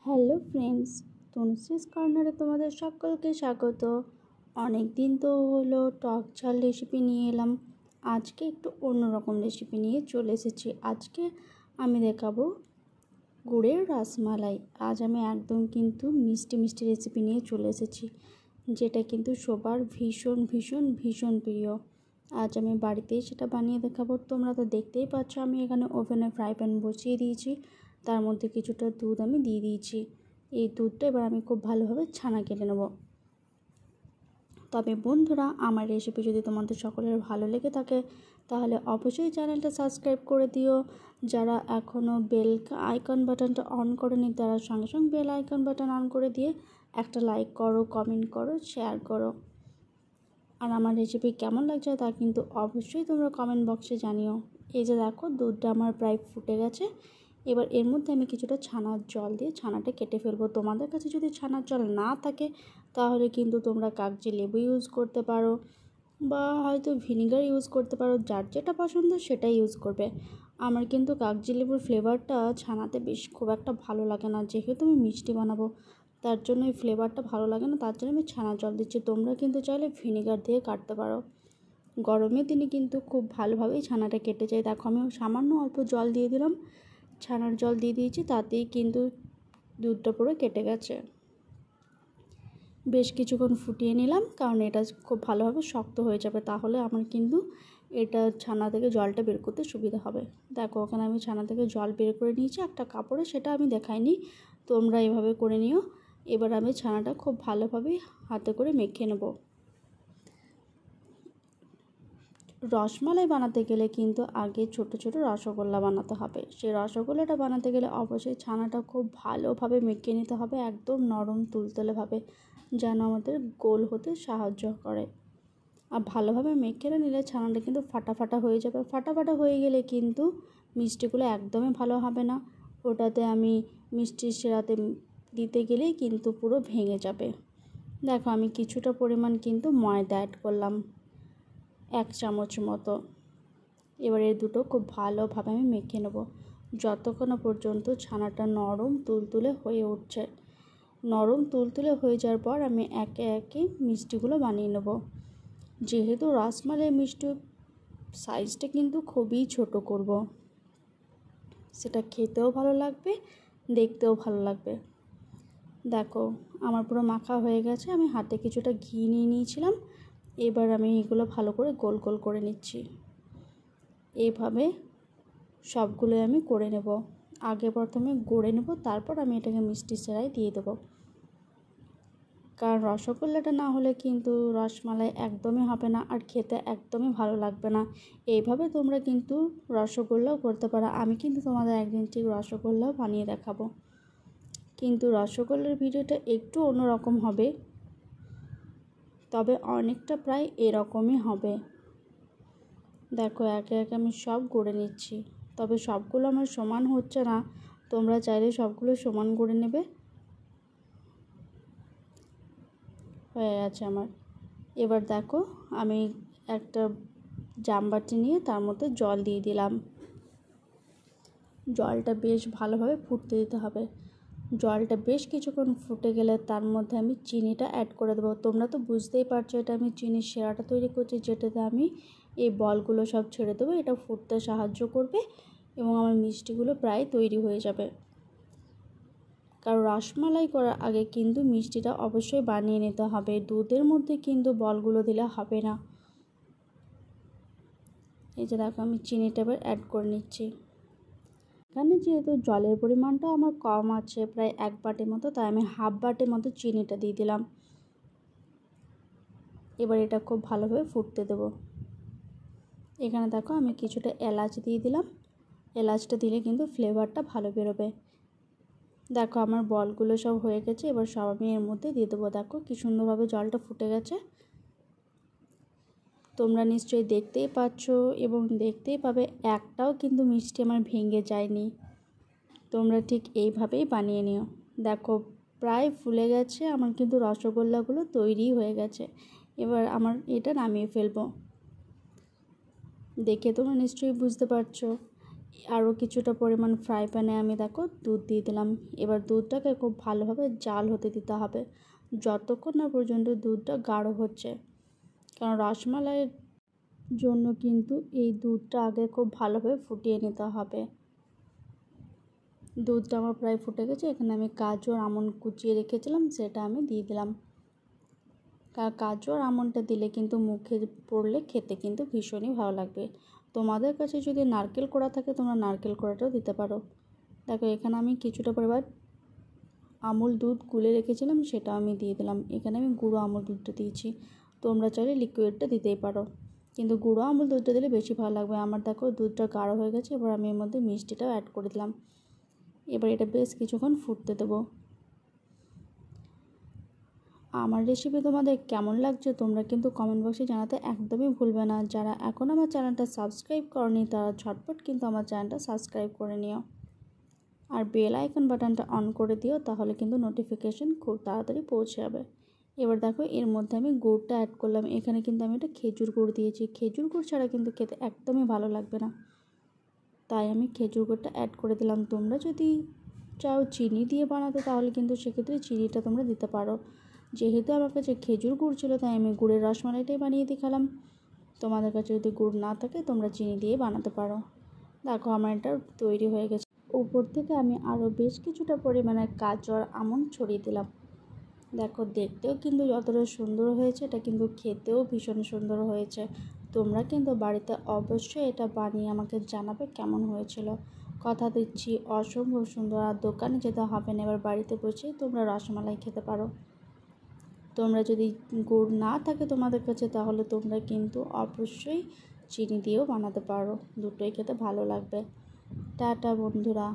Hello friends, তনুশ্রীস কর্নারে তোমাদের সকলকে স্বাগত। অনেক দিন তো হলো টক ঝাল রেসিপি নিয়ে এলাম। আজকে একটু অন্যরকম রেসিপি নিয়ে চলে এসেছি। আজকে আমি দেখাবো গুড়ের রসমালাই। আজ আমি একদম কিন্তু মিষ্টি মিষ্টি রেসিপি নিয়ে চলে এসেছি, যেটা কিন্তু সবার ভীষণ ভীষণ ভীষণ প্রিয়। আজ আমি বাড়িতেই সেটা বানিয়ে দেখাবো। তোমরা তো দেখতেই পাচ্ছ, আমি এখানে ওভেনে ফ্রাই প্যান বসিয়ে দিয়েছি, তার মধ্যে কিছুটা দুধ আমি দিয়ে দিয়েছি। এই দুধটা এবার আমি খুব ভালোভাবে ছানা কেটে নেব। তবে বন্ধুরা, আমার রেসিপি যদি তোমাদের সকলের ভালো লেগে থাকে তাহলে অবশ্যই চ্যানেলটা সাবস্ক্রাইব করে দিও। যারা এখনও বেল আইকন বাটনটা অন করেনি তারা সঙ্গে সঙ্গে বেল আইকন বাটন অন করে দিয়ে একটা লাইক করো, কমেন্ট করো, শেয়ার করো। আর আমার রেসিপি কেমন লাগছে তা কিন্তু অবশ্যই তোমরা কমেন্ট বক্সে জানিও। এই যে দেখো, দুধটা আমার প্রায় ফুটে গেছে। এবার এর মধ্যে আমি কিছুটা ছানার জল দিয়ে ছানাটা কেটে ফেলবো। তোমাদের কাছে যদি ছানার জল না থাকে তাহলে কিন্তু তোমরা কাগজি লেবু ইউজ করতে পারো বা হয়তো ভিনিগার ইউজ করতে পারো। যার যেটা পছন্দ সেটাই ইউজ করবে। আমার কিন্তু কাগজি লেবুর ফ্লেভারটা ছানাতে বেশ খুব একটা ভালো লাগে না, যেহেতু আমি মিষ্টি বানাবো তার জন্য এই ফ্লেভারটা ভালো লাগে না, তার জন্য আমি ছানার জল দিচ্ছি। তোমরা কিন্তু চাইলে ভিনিগার দিয়ে কাটতে পারো। গরমের দিনে কিন্তু খুব ভালোভাবেই ছানাটা কেটে যায়। দেখো, আমি সামান্য অল্প জল দিয়ে দিলাম, ছানার জল দিয়ে দিয়েছি, তাতেই কিন্তু দুধটা পুরো কেটে গেছে। বেশ কিছুক্ষণ ফুটিয়ে নিলাম, কারণ এটা খুব ভালোভাবে শক্ত হয়ে যাবে, তাহলে আমার কিন্তু এটা ছানা থেকে জলটা বের করতে সুবিধা হবে। দেখো, ওখানে আমি ছানা থেকে জল বের করে নিয়েছি একটা কাপড়ে, সেটা আমি দেখাইনি, তোমরা এভাবে করে নিও। এবার আমি ছানাটা খুব ভালোভাবে হাতে করে মেখে নেব। রসমালাই বানাতে গেলে কিন্তু আগে ছোট ছোট রসগোল্লা বানাতে হবে। সেই রসগোল্লাটা বানাতে গেলে অবশ্যই ছানাটা খুব ভালোভাবে মেখে নিতে হবে, একদম নরম তুলতুলেভাবে, যেন আমাদের গোল হতে সাহায্য করে। আর ভালোভাবে মেখে নিলে ছানাটা কিন্তু ফাটা ফাটা হয়ে যাবে। ফাটা ফাটা হয়ে গেলে কিন্তু মিষ্টিগুলো একদমই ভালো হবে না। ওটাতে আমি মিষ্টি সেরাতে দিতে গেলেই কিন্তু পুরো ভেঙে যাবে। দেখো, আমি কিছুটা পরিমাণ কিন্তু ময়দা অ্যাড করলাম, 1 চামচ মতো। এবার এই দুটো খুব ভালোভাবে আমি মেখে নেব, যতক্ষণ পর্যন্ত ছানাটা নরম তুলতুলে হয়ে উঠছে। নরম তুলতুলে হয়ে যাওয়ার পর আমি একে একে মিষ্টিগুলো বানিয়ে নেব। যেহেতু রসমালাই মিষ্টি সাইজটা কিন্তু খুবই ছোট করব, সেটা খেতেও ভালো লাগবে, দেখতেও ভালো লাগবে। দেখো, আমার পুরো মাখা হয়ে গেছে। আমি হাতে কিছুটা ঘি নিয়ে নিয়েছিলাম। এবার আমি এগুলো ভালো করে গোল গোল করে নিচ্ছি। এইভাবে সবগুলো আমি করে নেব। আগে প্রথমে গড়ে নেব, তারপর আমি এটাকে মিষ্টি সেরাই দিয়ে দেবো। কারণ রসগোল্লাটা না হলে কিন্তু রসমালাই একদমই হবে না, আর খেতে একদমই ভালো লাগবে না। এইভাবে তোমরা কিন্তু রসগোল্লাও করতে পারো। আমি কিন্তু তোমাদের একদিন ঠিক রসগোল্লাও বানিয়ে দেখাবো, কিন্তু রসগোল্লার ভিডিওটা একটু অন্যরকম হবে, তবে অনেকটা প্রায় এরকমই হবে। দেখো, একে একে আমি সব গড়ে নিচ্ছি, তবে সবগুলো আমার সমান হচ্ছে না, তোমরা চাইলে সবগুলো সমান গড়ে নেবে। হয়ে গেছে আমার। এবার দেখো, আমি একটা জামবাটি নিয়ে তার মধ্যে জল দিয়ে দিলাম। জলটা বেশ ভালোভাবে ফুটতে দিতে হবে। জলটা বেশ কিছুক্ষণ ফুটে গেলে তার মধ্যে আমি চিনিটা অ্যাড করে দেবো। তোমরা তো বুঝতেই পারছো, এটা আমি চিনির শিরাটা তৈরি করছি, যেটাতে আমি এই বলগুলো সব ছেড়ে দেবো। এটা ফুটতে সাহায্য করবে এবং আমার মিষ্টিগুলো প্রায় তৈরি হয়ে যাবে। কারণ রসমালাই করার আগে কিন্তু মিষ্টিটা অবশ্যই বানিয়ে নিতে হবে, দুধের মধ্যে কিন্তু বলগুলো দিলে হবে না। এই যে দেখো, আমি চিনিটা এবার অ্যাড করে নিচ্ছি। এখানে যেহেতু জলের পরিমাণটা আমার কম আছে, প্রায় 1 বাটির মতো, তাই আমি হাফ বাটির মতো চিনিটা দিয়ে দিলাম। এবার এটা খুব ভালোভাবে ফুটতে দেবো। এখানে দেখো, আমি কিছুটা এলাচ দিয়ে দিলাম। এলাচটা দিলে কিন্তু ফ্লেভারটা ভালো বেরোবে। দেখো, আমার বলগুলো সব হয়ে গেছে। এবার সব আমি এর মধ্যে দিয়ে দেবো। দেখো কি সুন্দরভাবে জলটা ফুটে গেছে, তোমরা নিশ্চয়ই দেখতেই পাচ্ছ এবং দেখতেই পাবে একটাও কিন্তু মিষ্টি আমার ভেঙে যায়নি। তোমরা ঠিক এইভাবেই বানিয়ে নিও। দেখো, প্রায় ফুলে গেছে আমার, কিন্তু রসগোল্লাগুলো তৈরি হয়ে গেছে। এবার আমার এটা নামিয়ে ফেলবো। দেখে তোমরা নিশ্চয়ই বুঝতে পারছো। আরও কিছুটা পরিমাণ ফ্রাই প্যানে আমি দেখো দুধ দিয়ে দিলাম। এবার দুধটাকে খুব ভালোভাবে জাল হতে দিতে হবে যতক্ষণ না পর্যন্ত দুধটা গাঢ় হচ্ছে, কারণ রসমালাইয়ের জন্য কিন্তু এই দুধটা আগে খুব ভালোভাবে ফুটিয়ে নিতে হবে। দুধটা আমার প্রায় ফুটে গেছে। এখানে আমি কাজু আর আমন্ড কুচিয়ে রেখেছিলাম, সেটা আমি দিয়ে দিলাম। কাজু আর আমন্ডটা দিলে কিন্তু মুখে পড়লে খেতে কিন্তু ভীষণই ভালো লাগবে। তোমাদের কাছে যদি নারকেল কোড়া থাকে তোমরা নারকেল কোড়াটাও দিতে পারো। দেখো এখানে আমি কিছুটা পরিমাণ আমুল দুধ গুলে রেখেছিলাম, সেটা আমি দিয়ে দিলাম। এখানে আমি গুঁড়ো আমুল দুধটা দিয়েছি, তোমরা চাইলে লিকুইডটা দিতেই পারো, কিন্তু গুঁড়ো আমুল দুধটা দিলে বেশি ভালো লাগবে। আমার দেখো দুধটা গাঢ় হয়ে গেছে। এবার আমি এর মধ্যে মিষ্টিটাও অ্যাড করে দিলাম। এবার এটা বেশ কিছুক্ষণ ফুটতে দেবো। আমার রেসিপি তোমাদের কেমন লাগছে তোমরা কিন্তু কমেন্ট বক্সে জানাতে একদমই ভুলবে না। যারা এখন আমার চ্যানেলটা সাবস্ক্রাইব করনি তারা ঝটপট কিন্তু আমার চ্যানেলটা সাবস্ক্রাইব করে নিও, আর বেল আইকন বাটনটা অন করে দিও, তাহলে কিন্তু নোটিফিকেশন খুব তাড়াতাড়ি পৌঁছে যাবে। এবার দেখো এর মধ্যে আমি গুড়টা অ্যাড করলাম। এখানে কিন্তু আমি একটা খেজুর গুড় দিয়েছি, খেজুর গুড় ছাড়া কিন্তু খেতে একদমই ভালো লাগবে না, তাই আমি খেজুর গুড়টা অ্যাড করে দিলাম। তোমরা যদি চাও চিনি দিয়ে বানাতে তাহলে কিন্তু সেক্ষেত্রে চিনিটা তোমরা দিতে পারো। যেহেতু আমার কাছে খেজুর গুড় ছিল তাই আমি গুড়ের রসমালাইটাই বানিয়ে দেখালাম। তোমাদের কাছে যদি গুড় না থাকে তোমরা চিনি দিয়ে বানাতে পারো। দেখো আমার এটা তৈরি হয়ে গেছে। উপর থেকে আমি আরও বেশ কিছুটা পরিমাণে কাজু আর আমন্ড ছড়িয়ে দিলাম। দেখো দেখতেও কিন্তু যতটা সুন্দর হয়েছে, এটা কিন্তু খেতেও ভীষণ সুন্দর হয়েছে। তোমরা কিন্তু বাড়িতে অবশ্যই এটা বানিয়ে আমাকে জানাবে কেমন হয়েছিল। কথা দিচ্ছি অসম্ভব সুন্দর। আর দোকানে যেতে হবে না, এবার বাড়িতে বসেই তোমরা রসমালাই খেতে পারো। তোমরা যদি গুড় না থাকে তোমাদের কাছে তাহলে তোমরা কিন্তু অবশ্যই চিনি দিয়েও বানাতে পারো, দুটোই খেতে ভালো লাগবে। টাটা বন্ধুরা।